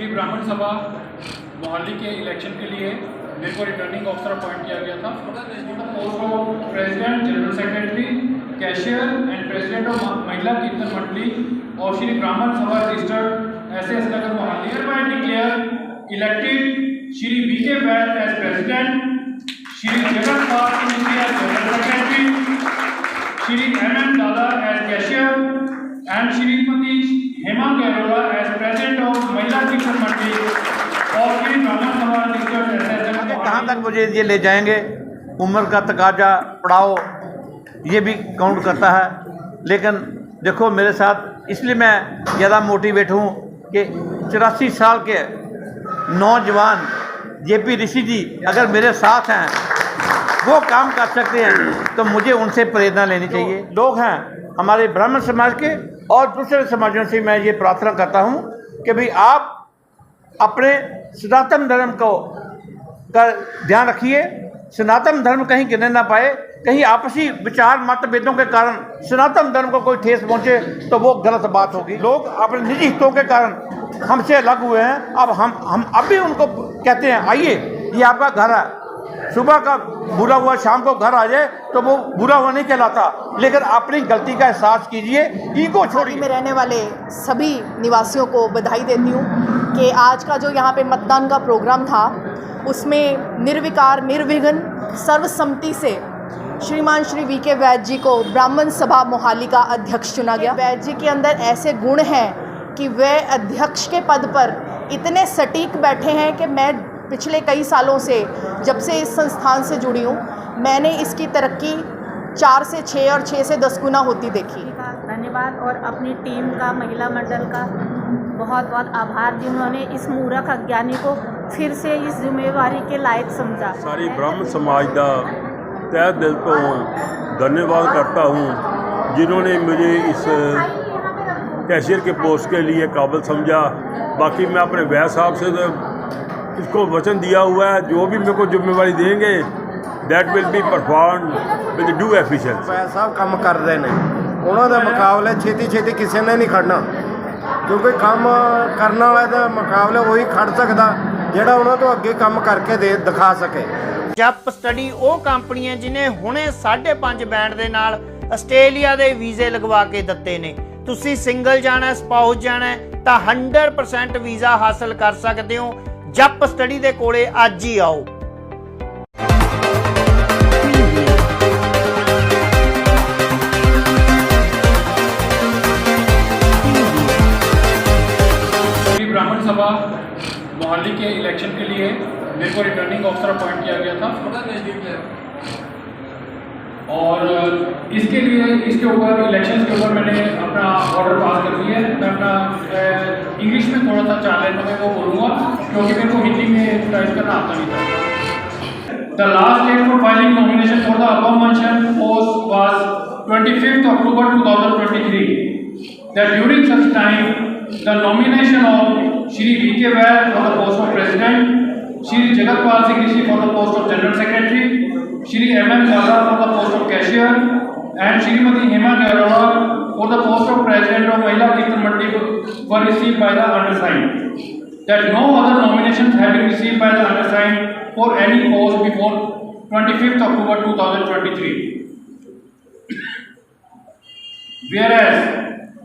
श्री ब्राह्मण सभा मोहाली के इलेक्शन के लिए मेरे को रिटर्निंग ऑफिसर अपॉइंट किया गया था। Post of president, general secretary, cashier and president of Mahila Kirtan Mandali और Shri Brahman Sabha registered SS Nagar Mohali hereby declare elected Shri BK Vaid as president, Shri Jagat Pal Singh as general secretary, Shri MM Dada as cashier and Shrimati Hema Gehlot as president of Mahila Kirtan Mandali और Shri Brahman Sabha registered SS। कहाँ तक मुझे ये ले जाएंगे, उम्र का तकाजा, पड़ाव, ये भी काउंट करता है। लेकिन देखो मेरे साथ इसलिए मैं ज़्यादा मोटिवेट हूँ कि 84 साल के नौजवान JP ऋषि जी अगर मेरे साथ हैं, वो काम कर सकते हैं, तो मुझे उनसे प्रेरणा लेनी चाहिए। लोग हैं हमारे ब्राह्मण समाज के और दूसरे समाजों से मैं ये प्रार्थना करता हूँ कि भाई आप अपने सनातन धर्म को का ध्यान रखिए। सनातन धर्म कहीं गिरने ना पाए, कहीं आपसी विचार मतभेदों के कारण सनातन धर्म को कोई ठेस पहुंचे तो वो गलत बात होगी। लोग अपने निजी हितों के कारण हमसे अलग हुए हैं। अब हम अब भी उनको कहते हैं आइए, ये आपका घर है, सुबह का बुरा हुआ शाम को घर आ जाए तो वो बुरा हुआ नहीं कहलाता। लेकिन अपनी गलती का एहसास कीजिए, ईगो छोड़िए। में रहने वाले सभी निवासियों को बधाई देती हूँ कि आज का जो यहाँ पे मतदान का प्रोग्राम था उसमें निर्विकार निर्विघ्न सर्वसम्मति से श्रीमान श्री VK वैद जी को ब्राह्मण सभा मोहाली का अध्यक्ष चुना गया। वैद जी के अंदर ऐसे गुण हैं कि वे अध्यक्ष के पद पर इतने सटीक बैठे हैं कि मैं पिछले कई सालों से, जब से इस संस्थान से जुड़ी हूँ, मैंने इसकी तरक्की 4 से 6 और 6 से 10 गुना होती देखी। धन्यवाद और अपनी टीम का, महिला मंडल का बहुत बहुत आभार जिन्होंने इस मूर्ख अज्ञानी को फिर से इस जिम्मेवारी के लायक समझा। सारी ब्राह्मण समाज का तहे दिल तो धन्यवाद करता हूँ जिन्होंने मुझे इस कैशियर के पोस्ट के लिए काबिल समझा। बाकी मैं अपने वैद साहब से तो इसको वचन दिया हुआ है, जो भी मेरे को जिम्मेवारी देंगे that will be performed with due efficiency. Vaid sahab काम कर रहे हैं, उन्होंने मुकाबले छेती किसी ने नहीं खड़ना, क्योंकि काम करने वाले के मुकाबले वही खड़ सकता ਜਿਹੜਾ ਉਹਨਾਂ ਤੋਂ ਅੱਗੇ ਕੰਮ ਕਰਕੇ ਦਿਖਾ ਸਕੇ। ਜਪ ਸਟੱਡੀ ਉਹ ਕੰਪਨੀ ਹੈ ਜਿਨੇ ਹੁਣੇ 5.5 ਬੈਂਡ ਦੇ ਨਾਲ ਆਸਟ੍ਰੇਲੀਆ ਦੇ ਵੀਜ਼ੇ ਲਗਵਾ ਕੇ ਦਿੱਤੇ ਨੇ। ਤੁਸੀਂ ਸਿੰਗਲ ਜਾਣਾ, ਸਪਾਊਸ ਜਾਣਾ ਤਾਂ 100% ਵੀਜ਼ਾ ਹਾਸਲ ਕਰ ਸਕਦੇ ਹੋ। ਜਪ ਸਟੱਡੀ ਦੇ ਕੋਲੇ ਅੱਜ ਹੀ ਆਓ। श्री ब्राह्मण सभा मोहाली के इलेक्शन के लिए मेरे को रिटर्निंग ऑफिसर अपॉइंट किया गया था और इसके लिए इसके ऊपर इलेक्शन के ऊपर मैंने अपना ऑर्डर पास कर दिया है। मैं अपना इंग्लिश में थोड़ा सा 4 लाइन में वो बोलूँगा क्योंकि मेरे को हिंदी में टाइप करना आता नहीं था। The last date for filing nomination for the above mentioned post was 25th October 2023 that during such time the nomination of Shri VK Vaid for the post of President, Shri Jagatpal Singh Rishi for the post of General Secretary, Shri MM Dada for the post of Cashier, and Shrimati Hema Gahloat for the post of President of Mahila Kirtan Mandli were received by the undersigned. That no other nominations have been received by the undersigned for any post before 25th October 2023. Whereas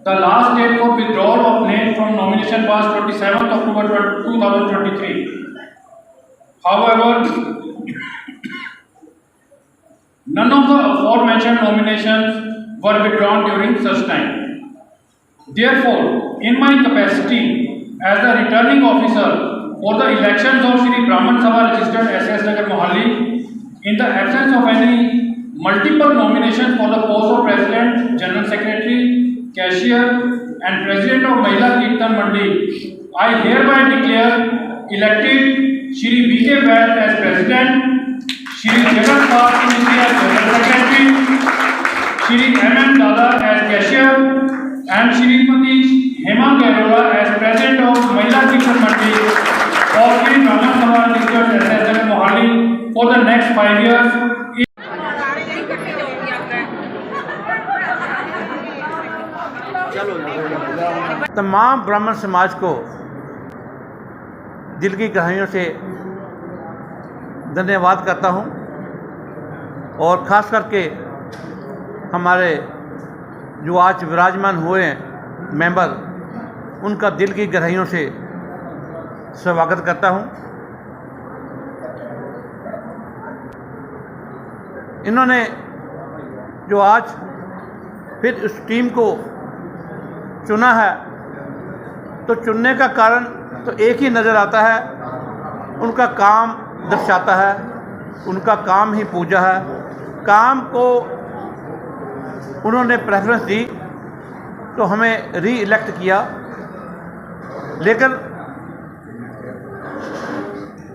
the last date for withdrawal of names from nomination was 27th October 2023. However, none of the aforementioned nominations were withdrawn during such time. Therefore, in my capacity as the returning officer for the elections of Shri Brahman Sabha registered SS Nagar Mohalli, in the absence of any multiple nominations for the post of President, General Secretary, Cashier and President of Mahila Kirtan Mandli, I hereby declare elected Shri VK Vaid as President, Shri Jagatpal Singh as General Secretary, Shri MM Dada as Cashier and Shrimati Hema Gahloat as President of Mahila Kirtan Mandli of Shri Brahman Sabha District SS Mohalli for the next 5 years. तमाम ब्राह्मण समाज को दिल की गहराइयों से धन्यवाद करता हूं और ख़ास करके हमारे जो आज विराजमान हुए हैं मेंबर, उनका दिल की गहराइयों से स्वागत करता हूं। इन्होंने जो आज फिर उस टीम को चुना है, तो चुनने का कारण तो एक ही नज़र आता है, उनका काम दर्शाता है, उनका काम ही पूजा है। काम को उन्होंने प्रेफरेंस दी तो हमें री इलेक्ट किया, लेकिन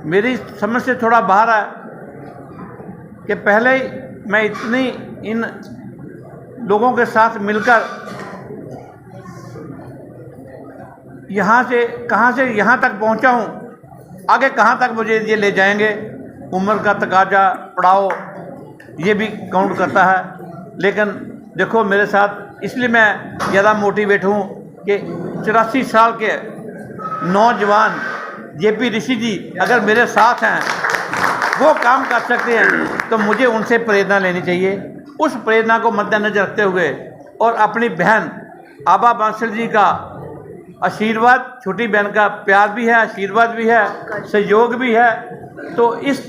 मेरी समझ से थोड़ा बाहर है कि पहले ही मैं इतनी इन लोगों के साथ मिलकर यहाँ से कहाँ से यहाँ तक पहुँचा हूँ, आगे कहाँ तक मुझे ये ले जाएंगे, उम्र का तकाजा, पड़ाव, ये भी काउंट करता है। लेकिन देखो मेरे साथ इसलिए मैं ज़्यादा मोटिवेट हूँ कि 84 साल के नौजवान जेपी ऋषि जी अगर मेरे साथ हैं, वो काम कर सकते हैं, तो मुझे उनसे प्रेरणा लेनी चाहिए। उस प्रेरणा को मद्देनजर रखते हुए और अपनी बहन आबा बांसल जी का आशीर्वाद, छोटी बहन का प्यार भी है, आशीर्वाद भी है, सहयोग भी है, तो इस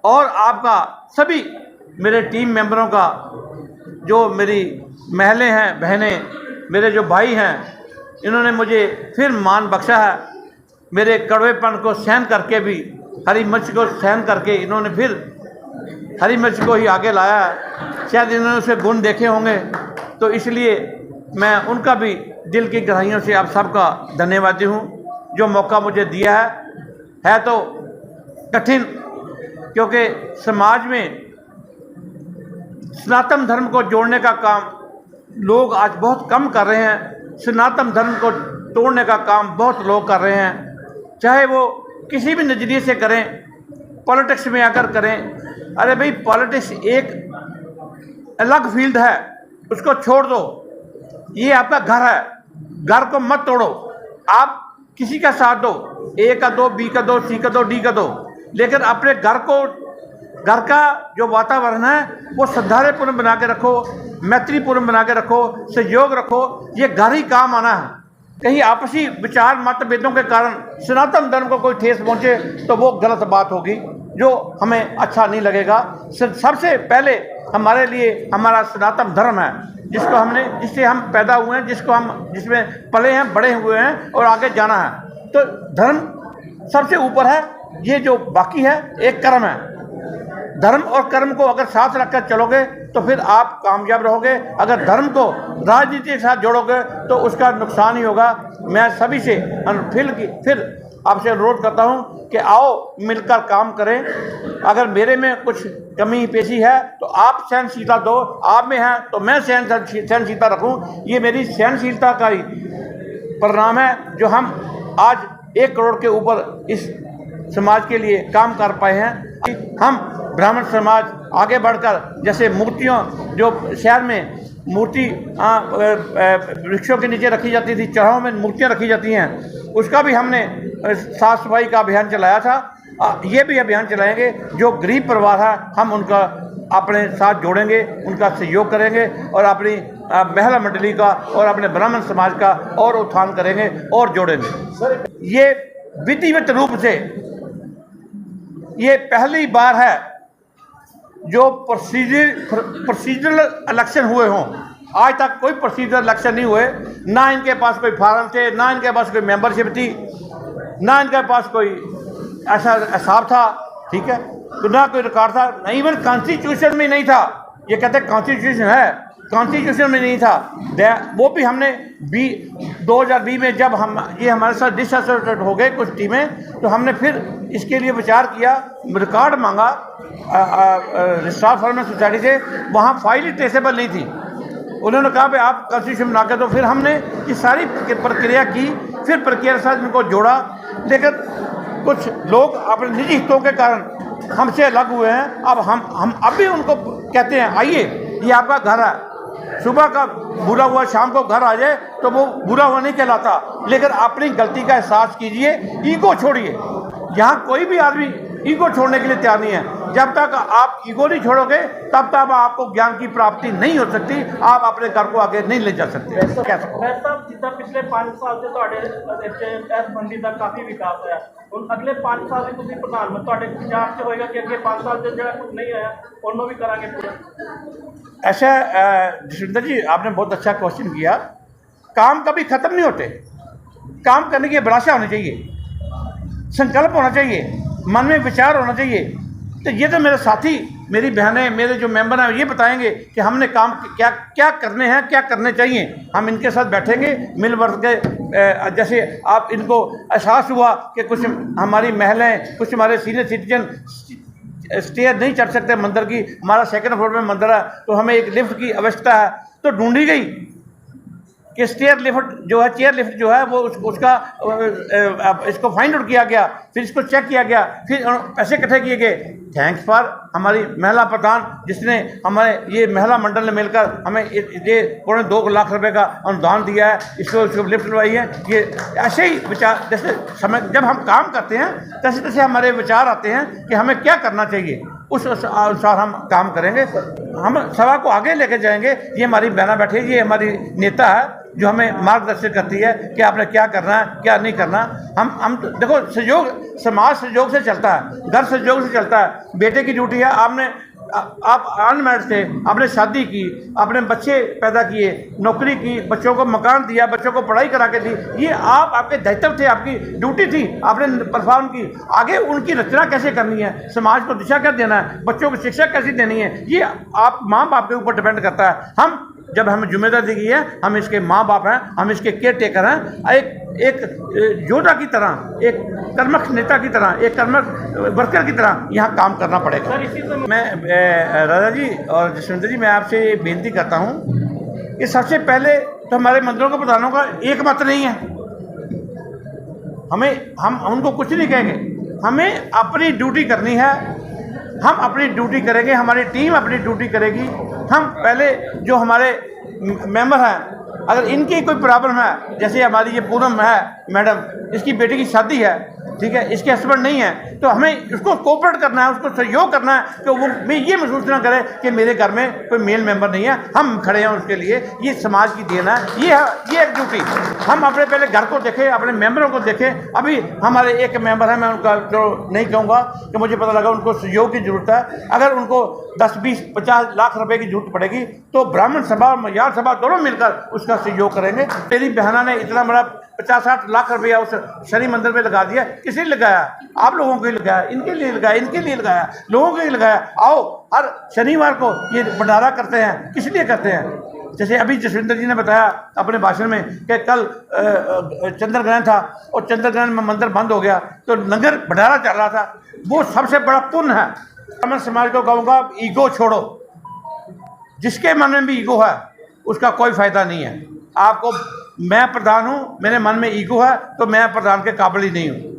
और आपका सभी मेरे टीम मेंबरों का, जो मेरी महलें हैं, बहनें, मेरे जो भाई हैं, इन्होंने मुझे फिर मान बख्शा है। मेरे कड़वेपन को सहन करके भी, हरी मिर्च को सहन करके इन्होंने फिर हरी मिर्च को ही आगे लाया है। शायद इन्होंने उसे गुण देखे होंगे, तो इसलिए मैं उनका भी दिल की गहराइयों से आप सबका धन्यवादी हूँ जो मौका मुझे दिया है तो कठिन, क्योंकि समाज में सनातन धर्म को जोड़ने का काम लोग आज बहुत कम कर रहे हैं। सनातन धर्म को तोड़ने का काम बहुत लोग कर रहे हैं, चाहे वो किसी भी नज़रिए से करें, पॉलिटिक्स में आकर करें। अरे भाई, पॉलिटिक्स एक अलग फील्ड है, उसको छोड़ दो। ये आपका घर है, घर को मत तोड़ो। आप किसी का साथ दो, ए का दो, बी का दो, सी का दो, डी का दो, लेकिन अपने घर का जो वातावरण है वो सौहार्दपूर्ण बना के रखो, मैत्रीपूर्ण बना के रखो, सहयोग रखो। ये घर ही काम आना है। कहीं आपसी विचार मतभेदों के कारण सनातन धर्म को कोई ठेस पहुंचे तो वो गलत बात होगी, जो हमें अच्छा नहीं लगेगा। सबसे पहले हमारे लिए हमारा सनातन धर्म है, जिससे हम पैदा हुए हैं, जिसमें पले हैं, बड़े हुए हैं और आगे जाना है। तो धर्म सबसे ऊपर है। ये जो बाकी है एक कर्म है। धर्म और कर्म को अगर साथ रखकर चलोगे तो फिर आप कामयाब रहोगे। अगर धर्म को राजनीति के साथ जोड़ोगे तो उसका नुकसान ही होगा। मैं सभी से फिर आपसे अनुरोध करता हूं कि आओ मिलकर काम करें। अगर मेरे में कुछ कमी पेशी है तो आप सहनशीलता दो, आप में है तो मैं सहनशीलता रखूं। ये मेरी सहनशीलता का ही परिणाम है जो हम आज 1 करोड़ के ऊपर इस समाज के लिए काम कर पाए हैं। हम ब्राह्मण समाज आगे बढ़कर, जैसे मूर्तियों, जो शहर में मूर्ति वृक्षों के नीचे रखी जाती थी, चढ़ावों में मूर्तियां रखी जाती हैं, उसका भी हमने साफ सफाई का अभियान चलाया था। ये भी अभियान चलाएंगे। जो गरीब परिवार है हम उनका अपने साथ जोड़ेंगे, उनका सहयोग करेंगे और अपनी महिला मंडली का और अपने ब्राह्मण समाज का और उत्थान करेंगे और जोड़ेंगे। ये विधिवत रूप से ये पहली बार है जो प्रोसीजरल इलेक्शन हुए हों। आज तक कोई प्रोसीजरल इलेक्शन नहीं हुए। ना इनके पास कोई फार्म थे, ना इनके पास कोई मेंबरशिप थी, ना इनके पास कोई ऐसा हिसाब था, ठीक है, तो ना कोई रिकॉर्ड था, ना इवन कॉन्स्टिट्यूशन में नहीं था। ये कहते कॉन्स्टिट्यूशन है, कॉन्स्टिट्यूशन में नहीं था। वो भी हमने 2020 में जब ये हमारे साथ डिसएसोसिएट हो गए कुछ टीमें, तो हमने फिर इसके लिए विचार किया, रिकॉर्ड मांगा रजिस्ट्रार फार्मर सोसाइटी से। वहाँ फाइल ही ट्रेसेबल नहीं थी। उन्होंने कहा भाई आप कॉन्स्टिट्यूशन बना के, तो फिर हमने ये सारी प्रक्रिया की, फिर प्रक्रिया के साथ इनको जोड़ा। लेकिन कुछ लोग अपने निजी हितों के कारण हमसे अलग हुए हैं। अब हम अभी उनको कहते हैं आइए, ये आपका घर है, सुबह का बुरा हुआ शाम को घर आ जाए तो वो बुरा हुआ नहीं कहलाता। लेकिन अपनी गलती का एहसास कीजिए, ईगो छोड़िए। यहाँ कोई भी आदमी ईगो छोड़ने के लिए तैयार नहीं है। जब तक आप ईगो नहीं छोड़ोगे तब तक आपको ज्ञान की प्राप्ति नहीं हो सकती, आप अपने घर को आगे नहीं ले जा सकते। मैं साहब जितना पिछले 5 साल से ਤੁਹਾਡੇ ਇਸ ਮੰਡੀ ਦਾ ਕਾਫੀ ਵਿਕਾਸ ਹੋਇਆ, ਹੁਣ ਅਗਲੇ 5 ਸਾਲ ਦੀ ਤੁਸੀਂ ਪ੍ਰਧਾਨ ਮੰਤਰੀ ਤੁਹਾਡੇ ਵਿਚਾਰ 'ਚ ਹੋਏਗਾ ਕਿ ਅੱਗੇ 5 ਸਾਲ 'ਚ ਜਿਹੜਾ ਕੁਝ नहीं ਹੋਇਆ ਉਹਨੂੰ ਵੀ ਕਰਾਂਗੇ पूरा। ऐसा जसविंदर जी आपने बहुत अच्छा क्वेश्चन किया। काम कभी ख़त्म नहीं होते, काम करने की अभिलाषा होनी चाहिए, संकल्प होना चाहिए, मन में विचार होना चाहिए। तो ये तो मेरे साथी, मेरी बहनें, मेरे जो मेंबर हैं ये बताएंगे कि हमने काम क्या क्या करने हैं, क्या करने चाहिए। हम इनके साथ बैठेंगे मिल वर्ग के। जैसे आप इनको एहसास हुआ कि कुछ हमारी महिलाएं, कुछ हमारे सीनियर सिटीजन स्टेयर नहीं चढ़ सकते मंदिर की, हमारा 2nd फ्लोर में मंदिर है तो हमें एक लिफ्ट की आवश्यकता है, तो ढूंढी गई कि स्टेयर लिफ्ट जो है, चेयर लिफ्ट जो है वो उसका इसको फाइंड आउट किया गया, फिर इसको चेक किया गया, फिर पैसे इकट्ठे किए गए। थैंक्स फॉर हमारी महिला प्रधान जिसने हमारे ये महिला मंडल ने मिलकर हमें ये 2.25 लाख रुपए का अनुदान दिया है, इसको लिफ्ट लवाई है। ये ऐसे ही विचार, जैसे समय जब हम काम करते हैं तैसे तैसे हमारे विचार आते हैं कि हमें क्या करना चाहिए, उस अनुसार हम काम करेंगे। हम सभा को आगे लेके जाएंगे। ये हमारी बहना बैठी है, ये हमारी नेता है जो हमें मार्गदर्शन करती है कि आपने क्या करना है, क्या नहीं करना। हम देखो, सहयोग, समाज सहयोग से चलता है, घर सहयोग से चलता है। बेटे की ड्यूटी है, आप अनमैरिड थे, आपने शादी की, आपने बच्चे पैदा किए, नौकरी की, बच्चों को मकान दिया, बच्चों को पढ़ाई करा के दी, ये आपके दायित्व थे, आपकी ड्यूटी थी, आपने परफॉर्म की। आगे उनकी रचना कैसे करनी है, समाज को दिशा क्या देना है, बच्चों को शिक्षा कैसी देनी है, ये आप माँ बाप के ऊपर डिपेंड करता है। जब हमें जिम्मेदारी दी है, हम इसके माँ बाप हैं, हम इसके केयर टेकर हैं। एक योद्धा की तरह, एक कर्मठ नेता की तरह, एक कर्मठ वर्कर की तरह यहाँ काम करना पड़ेगा। मैं राजा जी और जसविंदर जी, मैं आपसे बेनती करता हूँ कि सबसे पहले तो हमारे मंदिरों के प्रधानों का एक मत नहीं है। हम उनको कुछ नहीं कहेंगे, हमें अपनी ड्यूटी करनी है, हम अपनी ड्यूटी करेंगे, हमारी टीम अपनी ड्यूटी करेगी। हम पहले जो हमारे मेंबर हैं, अगर इनकी कोई प्रॉब्लम है, जैसे हमारी ये पूनम है मैडम, इसकी बेटी की शादी है, ठीक है, इसके हस्बैंड नहीं है, तो हमें उसको कोऑपरेट करना है, उसको सहयोग करना है कि वो ये महसूस ना करे कि मेरे घर में कोई मेल मेंबर नहीं है, हम खड़े हैं उसके लिए। ये समाज की देन है, ये एक ड्यूटी। हम अपने पहले घर को देखें, अपने मेंबरों को देखें। अभी हमारे एक मेंबर है, मैं उनका जो नहीं कहूँगा कि मुझे पता लगा उनको सहयोग की ज़रूरत है। अगर उनको 10, 20, 50 लाख रुपए की जरूरत पड़ेगी तो ब्राह्मण सभा और मजार सभा दोनों मिलकर उसका सहयोग करेंगे। मेरी बहना ने इतना बड़ा 50-60 लाख रुपया उस शनि मंदिर में लगा दिया। किसे लगाया? आप लोगों के लिए लगाया, इनके लिए लगाया, इनके लिए लगाया, लोगों के लिए लगाया। आओ हर शनिवार को ये भंडारा करते हैं, किस लिए करते हैं? जैसे अभी जसविंदर जी ने बताया अपने भाषण में कि कल चंद्र ग्रहण था और चंद्र ग्रहण में मंदिर बंद हो गया तो लंगर भंडारा चल रहा था। वो सबसे बड़ा पुण्य है। ब्राह्मण समाज को कहूँगा, ईगो छोड़ो। जिसके मन में भी ईगो है उसका कोई फायदा नहीं है। आपको, मैं प्रधान हूँ, मेरे मन में ईगो है तो मैं प्रधान के काबिल ही नहीं हूँ।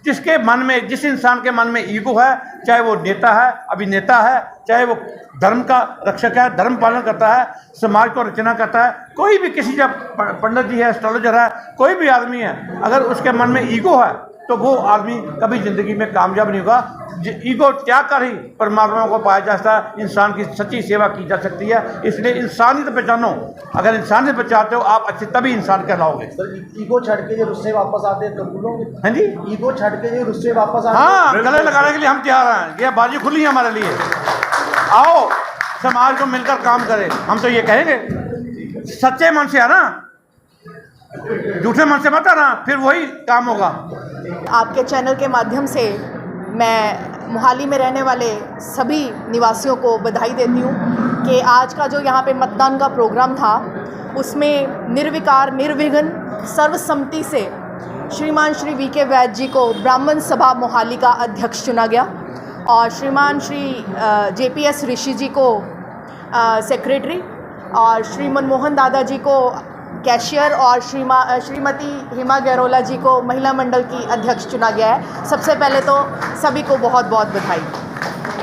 जिसके मन में, जिस इंसान के मन में ईगो है, चाहे वो नेता है, अभिनेता है, चाहे वो धर्म का रक्षक है, धर्म पालन करता है, समाज को रचना करता है, कोई भी, किसी जब पंडित जी है, एस्ट्रोलॉजर है, कोई भी आदमी है, अगर उसके मन में ईगो है तो वो आदमी कभी ज़िंदगी में कामयाब नहीं होगा। ईगो त्याग कर ही परमात्मा को पाया जा सकता है, इंसान की सच्ची सेवा की जा सकती है। इसलिए इंसानियत पहचानो। अगर इंसानियत पहचानते हो आप अच्छे, तभी इंसान कहलाओगे। ईगो छड़ के जो रुस्से वापस आते हैं तो भूलोगे? हाँ जी, ईगो छड़ के जो रुस्से वापस आते हैं, हाँ, गले लगाने के लिए हम तैयार हैं। ये बाजी खुली है हमारे लिए। आओ समाज को मिलकर काम करें। हम तो ये कहेंगे, सच्चे मन से आना, झूठे मन से मत आना, फिर वही काम होगा। आपके चैनल के माध्यम से मैं मोहाली में रहने वाले सभी निवासियों को बधाई देती हूँ कि आज का जो यहाँ पे मतदान का प्रोग्राम था उसमें निर्विकार निर्विघ्न सर्वसम्मति से श्रीमान श्री वी.के. वैद्य जी को ब्राह्मण सभा मोहाली का अध्यक्ष चुना गया और श्रीमान श्री JPS ऋषि जी को सेक्रेटरी और श्री मनमोहन दादा जी को कैशियर और श्रीमती हिमा गैरोला जी को महिला मंडल की अध्यक्ष चुना गया है। सबसे पहले तो सभी को बहुत बहुत बधाई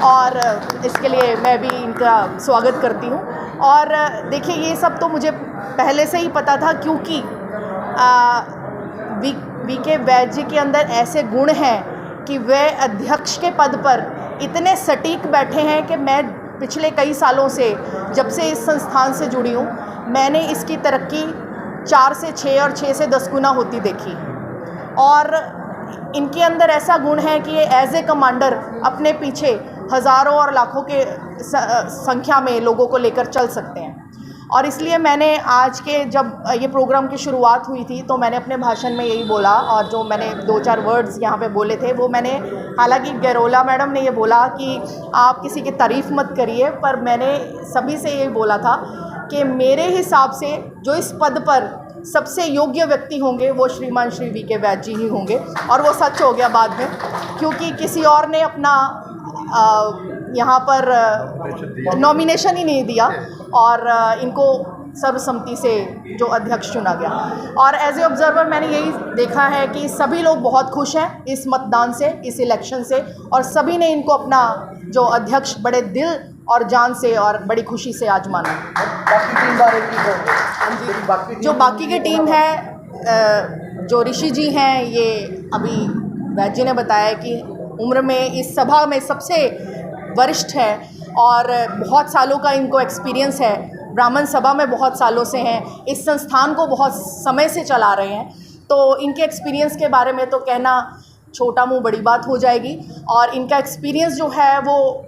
और इसके लिए मैं भी इनका स्वागत करती हूँ। और देखिए ये सब तो मुझे पहले से ही पता था, क्योंकि वीके वैद्य जी के अंदर ऐसे गुण हैं कि वे अध्यक्ष के पद पर इतने सटीक बैठे हैं कि मैं पिछले कई सालों से, जब से इस संस्थान से जुड़ी हूँ, मैंने इसकी तरक्की 4 से 6 और 6 से 10 गुना होती देखी। और इनके अंदर ऐसा गुण है कि ये एज ए कमांडर अपने पीछे हज़ारों और लाखों के संख्या में लोगों को लेकर चल सकते हैं। और इसलिए मैंने आज के जब ये प्रोग्राम की शुरुआत हुई थी तो मैंने अपने भाषण में यही बोला, और जो मैंने 2-4 वर्ड्स यहाँ पे बोले थे वो मैंने, हालांकि गैरोला मैडम ने ये बोला कि आप किसी की तारीफ़ मत करिए, पर मैंने सभी से यही बोला था कि मेरे हिसाब से जो इस पद पर सबसे योग्य व्यक्ति होंगे वो श्रीमान श्री वीके वैद्य जी ही होंगे। और वो सच हो गया बाद में, क्योंकि किसी और ने अपना यहाँ पर नॉमिनेशन ही नहीं दिया और इनको सर्वसम्मति से जो अध्यक्ष चुना गया। और एज ए ऑब्जर्वर मैंने यही देखा है कि सभी लोग बहुत खुश हैं इस मतदान से, इस इलेक्शन से, और सभी ने इनको अपना जो अध्यक्ष बड़े दिल और जान से और बड़ी खुशी से आज माना। जो बाकी की टीम है, जो ऋषि जी हैं, ये अभी वैद्य जी ने बताया कि उम्र में इस सभा में सबसे वरिष्ठ है और बहुत सालों का इनको एक्सपीरियंस है, ब्राह्मण सभा में बहुत सालों से हैं, इस संस्थान को बहुत समय से चला रहे हैं, तो इनके एक्सपीरियंस के बारे में तो कहना छोटा मुंह बड़ी बात हो जाएगी। और इनका एक्सपीरियंस जो है वो,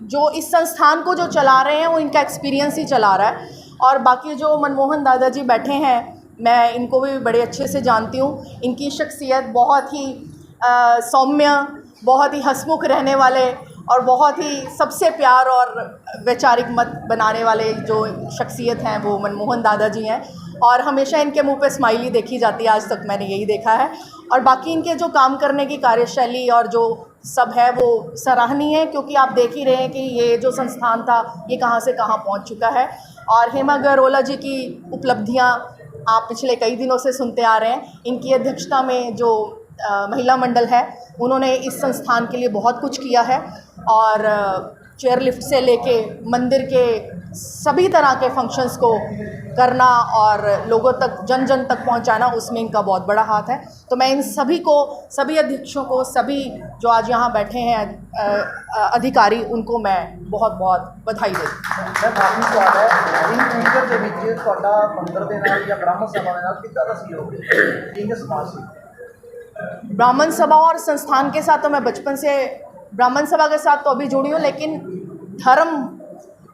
जो इस संस्थान को जो चला रहे हैं वो इनका एक्सपीरियंस ही चला रहा है। और बाकी जो मनमोहन दादाजी बैठे हैं, मैं इनको भी बड़े अच्छे से जानती हूँ। इनकी शख्सियत बहुत ही सौम्य, बहुत ही हंसमुख रहने वाले और बहुत ही सबसे प्यार और वैचारिक मत बनाने वाले जो शख्सियत हैं वो मनमोहन दादाजी हैं। और हमेशा इनके मुंह पे स्माइली देखी जाती है, आज तक मैंने यही देखा है। और बाकी इनके जो काम करने की कार्यशैली और जो सब है वो सराहनीय है, क्योंकि आप देख ही रहे हैं कि ये जो संस्थान था ये कहाँ से कहाँ पहुँच चुका है। और हेमा गैरोला जी की उपलब्धियाँ आप पिछले कई दिनों से सुनते आ रहे हैं। इनकी अध्यक्षता में जो महिला मंडल है, उन्होंने इस संस्थान के लिए बहुत कुछ किया है। और चेयर लिफ्ट से लेके मंदिर के सभी तरह के फंक्शंस को करना और लोगों तक, जन जन तक पहुंचाना, उसमें इनका बहुत बड़ा हाथ है। तो मैं इन सभी को, सभी अध्यक्षों को, सभी जो आज यहाँ बैठे हैं अधिकारी, उनको मैं बहुत बहुत बधाई देती हूँ। ब्राह्मण सभा और संस्थान के साथ तो मैं बचपन से, ब्राह्मण सभा के साथ तो अभी जुड़ी हूँ, लेकिन धर्म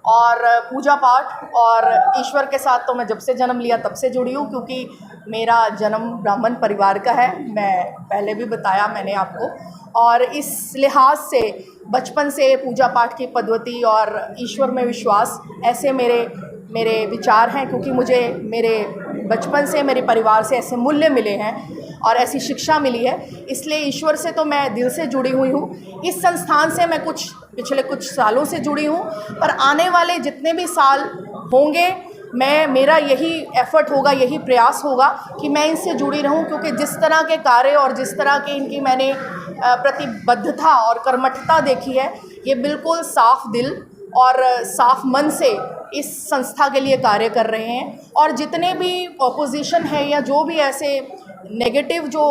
और पूजा पाठ और ईश्वर के साथ तो मैं जब से जन्म लिया तब से जुड़ी हूँ, क्योंकि मेरा जन्म ब्राह्मण परिवार का है, मैं पहले भी बताया मैंने आपको। और इस लिहाज से बचपन से पूजा पाठ की पद्धति और ईश्वर में विश्वास, ऐसे मेरे विचार हैं, क्योंकि मुझे मेरे बचपन से, मेरे परिवार से ऐसे मूल्य मिले हैं और ऐसी शिक्षा मिली है। इसलिए ईश्वर से तो मैं दिल से जुड़ी हुई हूँ। इस संस्थान से मैं पिछले कुछ सालों से जुड़ी हूँ, पर आने वाले जितने भी साल होंगे, मेरा यही एफ़र्ट होगा, यही प्रयास होगा कि मैं इनसे जुड़ी रहूं, क्योंकि जिस तरह के कार्य और जिस तरह के इनकी मैंने प्रतिबद्धता और कर्मठता देखी है, ये बिल्कुल साफ दिल और साफ मन से इस संस्था के लिए कार्य कर रहे हैं। और जितने भी ऑपोजिशन है या जो भी ऐसे नेगेटिव जो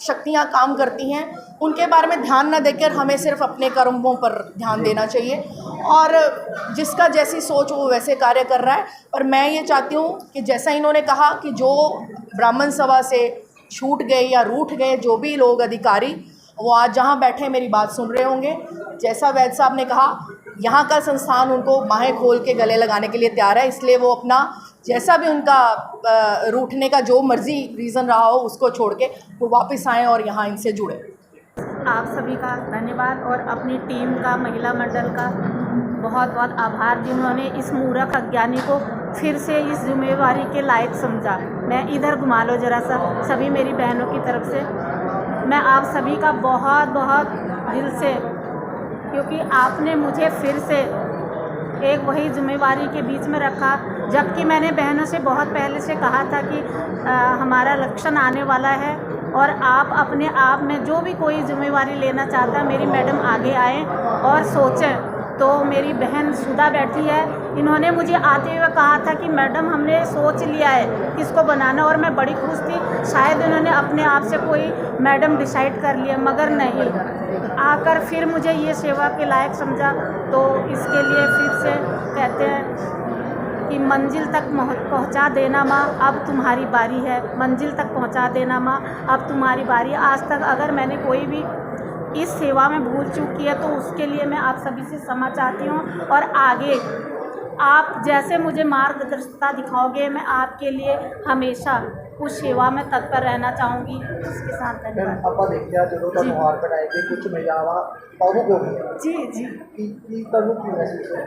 शक्तियाँ काम करती हैं, उनके बारे में ध्यान न देकर हमें सिर्फ अपने कर्मों पर ध्यान देना चाहिए। और जिसका जैसी सोच वो वैसे कार्य कर रहा है। पर मैं ये चाहती हूँ कि जैसा इन्होंने कहा कि जो ब्राह्मण सभा से छूट गए या रूठ गए जो भी लोग अधिकारी, वो आज जहाँ बैठे मेरी बात सुन रहे होंगे। जैसा वैद्य साहब ने कहा, यहाँ का संस्थान उनको बाहें खोल के गले लगाने के लिए तैयार है, इसलिए वो अपना जैसा भी उनका रूठने का जो मर्जी रीज़न रहा हो उसको छोड़ के वो वापस आएँ और यहाँ इनसे जुड़े। आप सभी का धन्यवाद और अपनी टीम का, महिला मंडल का बहुत बहुत आभार, जिन्होंने इस मूर्ख अज्ञानी को फिर से इस जिम्मेवारी के लायक समझा। मैं इधर घुमा लो जरा सा, सभी मेरी बहनों की तरफ से मैं आप सभी का बहुत बहुत दिल से, क्योंकि आपने मुझे फिर से एक वही जिम्मेवारी के बीच में रखा, जबकि मैंने बहनों से बहुत पहले से कहा था कि हमारा इलेक्शन आने वाला है और आप अपने आप में जो भी कोई जिम्मेवारी लेना चाहता है, मेरी मैडम आगे आएँ और सोचें तो मेरी बहन सुधा बैठी है, इन्होंने मुझे आते हुए कहा था कि मैडम हमने सोच लिया है किसको बनाना, और मैं बड़ी खुश थी। शायद इन्होंने अपने आप से कोई मैडम डिसाइड कर लिया, मगर नहीं, आकर फिर मुझे ये सेवा के लायक समझा। तो इसके लिए फिर से कहते हैं कि मंजिल तक पहुंचा देना माँ, अब तुम्हारी बारी है। मंजिल तक पहुंचा देना माँ, अब तुम्हारी बारी। आज तक अगर मैंने कोई भी इस सेवा में भूल चूक की है तो उसके लिए मैं आप सभी से क्षमा चाहती हूँ, और आगे आप जैसे मुझे मार्गदर्शिता दिखाओगे, मैं आपके लिए हमेशा उस सेवा में तत्पर रहना चाहूँगी। इसके साथ धन्यवाद। ਆਪਾਂ ਦੇਖਿਆ ਜਦੋਂ ਤੁਹਾਨੂੰ ਹਾਰ ਕਢਾਏ ਕਿ ਕੁਝ ਮਹਿਲਾਵਾਂ ਭਾਵੁਕ ਹੋ ਗਈਆਂ जी जी, ਕੀ ਤੁਹਾਨੂੰ ਕੀ महसूस होता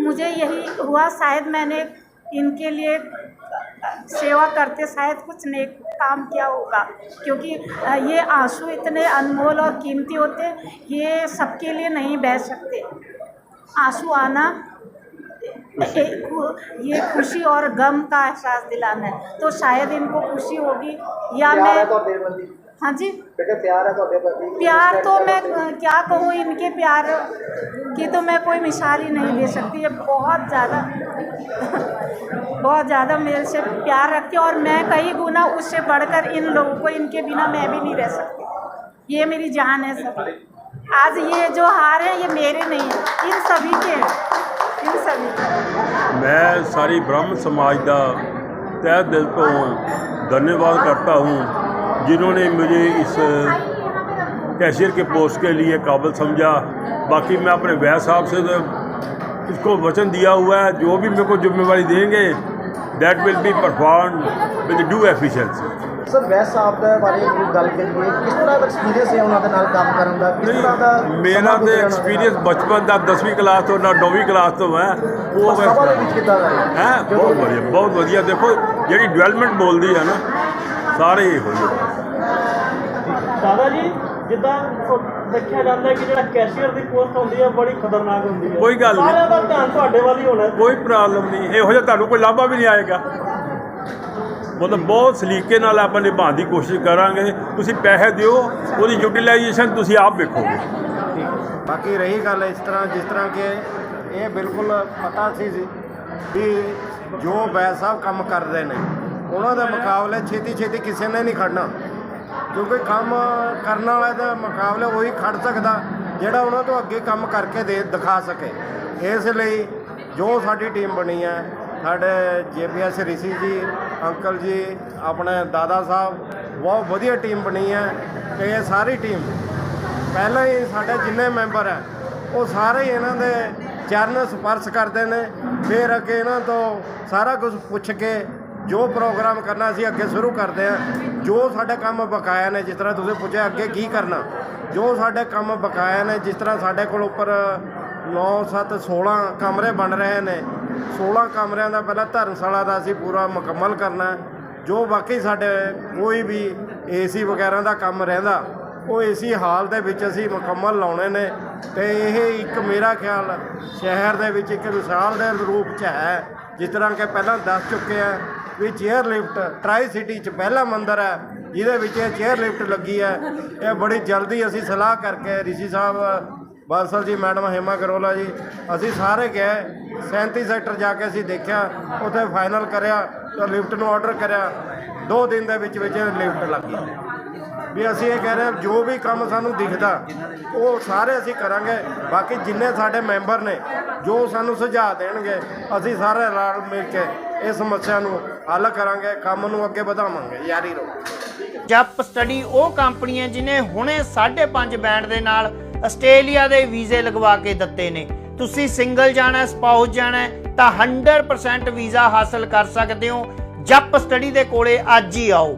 मुझे यही हुआ, शायद मैंने इनके लिए सेवा करते शायद कुछ नेक काम किया होगा, क्योंकि ये आंसू इतने अनमोल और कीमती होते, ये सबके लिए नहीं बह सकते। आंसू आना ये खुशी और गम का एहसास दिलाना है, तो शायद इनको खुशी होगी या मैं। ਤੁਹਾਡੇ ਪ੍ਰਤੀ हाँ जी, ਬੇਟੇ ਪਿਆਰ ਹੈ ਤੁਹਾਡੇ ਪ੍ਰਤੀ प्यार तो मैं क्या कहूँ, इनके प्यार की तो मैं कोई मिसाल ही नहीं दे सकती। ये बहुत ज़्यादा मेरे से प्यार रखती है, और मैं कई गुना उससे बढ़कर इन लोगों को, इनके बिना मैं भी नहीं रह सकती। ये मेरी जान है सब। आज ये जो हार है ये मेरे नहीं है, इन सभी के हैं, इन सभी के। मैं सारी ब्रह्म समाज का तहे दिल तो धन्यवाद करता हूँ जिन्होंने मुझे इस कैशियर के पोस्ट के लिए काबिल समझा। बाकी मैं अपने वैद साहब से तो इसको वचन दिया हुआ है, जो भी मेरे को जिम्मेवारी देंगे that will be perform with due efficiency. Sir ਵੈਸ ਸਾਹਿਬ ਦੇ ਬਾਰੇ ਕੋਈ ਗੱਲ ਕਰੀਏ, ਕਿਸ ਤਰ੍ਹਾਂ ਦਾ ਐਕਸਪੀਰੀਅੰਸ ਹੈ ਉਹਨਾਂ ਦੇ ਨਾਲ ਕੰਮ ਕਰਨ ਦਾ, ਕਿਸ ਤਰ੍ਹਾਂ ਦਾ मेरा तो एक्सपीरियंस बचपन का 10वीं क्लास तो ना 9वीं क्लास तो है वो ਸਭਾ ਦੇ ਵਿੱਚ ਕਿੱਦਾਂ ਦਾ ਹੈ? है बहुत वधिया देखो जी डिवेलपमेंट बोलती है ना सारे ही हो जाए। ਦਾਦਾ ਜੀ, ਜਿੱਦਾਂ ਦੇਖਿਆ ਜਾਂਦਾ ਹੈ ਕਿ ਜਿਹੜਾ ਕੈਸ਼ੀਅਰ ਦੀ ਪੋਸਟ ਹੁੰਦੀ ਹੈ ਬੜੀ ਖਤਰਨਾਕ ਹੁੰਦੀ ਹੈ, ਕੋਈ ਗੱਲ ਨਹੀਂ। ਸਾਰਿਆਂ ਦਾ ਧਿਆਨ ਤੁਹਾਡੇ ਵੱਲ ਹੀ ਹੋਣਾ। ਕੋਈ ਪ੍ਰੋਬਲਮ ਨਹੀਂ, ਇਹੋ ਜਿਹਾ ਤੁਹਾਨੂੰ ਕੋਈ ਲਾਭਾ ਵੀ ਨਹੀਂ ਆਏਗਾ। ਮਤਲਬ ਬਹੁਤ ਸਲੀਕੇ ਨਾਲ ਆਪਾਂ ਨਿਭਾਉਣ ਦੀ ਕੋਸ਼ਿਸ਼ ਕਰਾਂਗੇ। ਤੁਸੀਂ ਪੈਸੇ ਦਿਓ, ਉਹਦੀ ਯੂਟਿਲਾਈਜੇਸ਼ਨ ਤੁਸੀਂ ਆਪ ਵੇਖੋਗੇ। ਬਾਕੀ ਰਹੀ ਗੱਲ ਇਸ ਤਰ੍ਹਾਂ ਜਿਸ ਤਰ੍ਹਾਂ ਕਿ ਇਹ ਬਿਲਕੁਲ ਪਤਾ ਸੀ ਵੀ ਜੋ ਵੈਦ ਸਾਹਿਬ ਕੰਮ ਕਰਦੇ ਨੇ ਉਹਨਾਂ ਦੇ ਮੁਕਾਬਲੇ ਛੇਤੀ ਕਿਸੇ ਨੇ ਨਹੀਂ ਖੜਨਾ, ਕਿਉਂਕਿ ਕੰਮ ਕਰਨ ਵਾਲੇ ਦੇ ਮੁਕਾਬਲੇ ਉਹੀ ਖੜ ਸਕਦਾ ਜਿਹੜਾ ਉਹਨਾਂ ਤੋਂ ਅੱਗੇ ਕੰਮ ਕਰਕੇ ਦਿਖਾ ਸਕੇ। ਇਸ ਲਈ ਜੋ ਸਾਡੀ ਟੀਮ ਬਣੀ ਹੈ, ਸਾਡੇ JPS ਰਿਸ਼ੀ ਜੀ, ਅੰਕਲ ਜੀ, ਆਪਣੇ ਦਾਦਾ ਸਾਹਿਬ, ਬਹੁਤ ਵਧੀਆ ਟੀਮ ਬਣੀ ਹੈ। ਤੇ ਇਹ ਸਾਰੀ ਟੀਮ ਪਹਿਲਾਂ ਹੀ ਸਾਡੇ ਜਿੰਨੇ ਮੈਂਬਰ ਹੈ ਉਹ ਸਾਰੇ ਹੀ ਇਹਨਾਂ ਦੇ ਚਰਨ ਸਪਰਸ਼ ਕਰਦੇ ਨੇ। ਫਿਰ ਅੱਗੇ ਇਹਨਾਂ ਤੋਂ ਸਾਰਾ ਕੁਝ ਪੁੱਛ ਕੇ ਜੋ ਪ੍ਰੋਗਰਾਮ ਕਰਨਾ ਅਸੀਂ ਅੱਗੇ ਸ਼ੁਰੂ ਕਰਦੇ ਹਾਂ। ਜੋ ਸਾਡੇ ਕੰਮ ਬਕਾਇਆ ਨੇ, ਜਿਸ ਤਰ੍ਹਾਂ ਤੁਸੀਂ ਪੁੱਛਿਆ ਅੱਗੇ ਕੀ ਕਰਨਾ, ਜੋ ਸਾਡੇ ਕੰਮ ਬਕਾਇਆ ਨੇ, ਜਿਸ ਤਰ੍ਹਾਂ ਸਾਡੇ ਕੋਲ ਉੱਪਰ 9 7 16 ਕਮਰੇ ਬਣ ਰਹੇ ਨੇ, 16 ਕਮਰਿਆਂ ਦਾ ਪਹਿਲਾਂ ਧਰਮਸ਼ਾਲਾ ਦਾ ਅਸੀਂ ਪੂਰਾ ਮੁਕੰਮਲ ਕਰਨਾ। ਜੋ ਬਾਕੀ ਸਾਡੇ ਕੋਈ ਵੀ AC ਵਗੈਰਾ ਦਾ ਕੰਮ ਰਹਿੰਦਾ ਉਹ AC ਹਾਲ ਦੇ ਵਿੱਚ ਅਸੀਂ ਮੁਕੰਮਲ ਲਾਉਣੇ ਨੇ। ਤੇ ਇਹ ਇੱਕ ਮੇਰਾ ਖਿਆਲ ਸ਼ਹਿਰ ਦੇ ਵਿੱਚ ਇੱਕ ਮਿਸਾਲ ਦੇ ਰੂਪ 'ਚ ਹੈ। ਜਿਸ ਤਰ੍ਹਾਂ ਕਿ ਪਹਿਲਾਂ ਦੱਸ ਚੁੱਕੇ ਆ ਵੀ ਚੇਅਰ ਲਿਫਟ ਟਰਾਈ ਸਿਟੀ 'ਚ ਪਹਿਲਾ ਮੰਦਿਰ ਹੈ ਜਿਹਦੇ ਵਿੱਚ ਇਹ ਚੇਅਰ ਲਿਫਟ ਲੱਗੀ ਹੈ। ਇਹ ਬੜੀ ਜਲਦੀ ਅਸੀਂ ਸਲਾਹ ਕਰਕੇ ਰਿਸ਼ੀ ਸਾਹਿਬ, ਬਾਂਸਲ ਜੀ, ਮੈਡਮ ਹੇਮਾ ਗਰੋਲਾ ਜੀ, ਅਸੀਂ ਸਾਰੇ ਗਏ 37 ਸੈਕਟਰ ਜਾ ਕੇ ਅਸੀਂ ਦੇਖਿਆ, ਉੱਥੇ ਫਾਈਨਲ ਕਰਿਆ ਤਾਂ ਲਿਫਟ ਨੂੰ ਆਰਡਰ ਕਰਿਆ। 2 ਦਿਨ ਦੇ ਵਿੱਚ ਲਿਫਟ ਲੱਗ ਗਈ। ਵੀ ਅਸੀਂ ਇਹ ਕਹਿ ਰਹੇ ਹਾਂ ਜੋ ਵੀ ਕੰਮ ਸਾਨੂੰ ਦਿਖਦਾ ਉਹ ਸਾਰੇ ਅਸੀਂ ਕਰਾਂਗੇ। ਬਾਕੀ ਜਿੰਨੇ ਸਾਡੇ ਮੈਂਬਰ ਨੇ ਜੋ ਸਾਨੂੰ ਸੁਝਾਅ ਦੇਣਗੇ ਅਸੀਂ ਸਾਰੇ ਰਲ ਮਿਲ ਕੇ ਇਸ ਸਮੱਸਿਆ ਨੂੰ ਹੱਲ ਕਰਾਂਗੇ, ਕੰਮ ਨੂੰ ਅੱਗੇ ਵਧਾਵਾਂਗੇ। ਯਾਰੀ ਰਹੋ। ਜਪ ਸਟੱਡੀ ਉਹ ਕੰਪਨੀ ਹੈ ਜਿਹਨੇ ਹੁਣੇ 5.5 ਬੈਂਡ ਦੇ ਨਾਲ ਆਸਟ੍ਰੇਲੀਆ ਦੇ ਵੀਜ਼ੇ ਲਗਵਾ ਕੇ ਦਿੱਤੇ ਨੇ। ਤੁਸੀਂ ਸਿੰਗਲ ਜਾਣਾ, ਸਪਾਊਸ ਜਾਣਾ ਤਾਂ 100% ਵੀਜ਼ਾ ਹਾਸਲ ਕਰ ਸਕਦੇ ਹੋ। ਜਪ ਸਟੱਡੀ ਦੇ ਕੋਲੇ ਅੱਜ ਹੀ ਆਓ।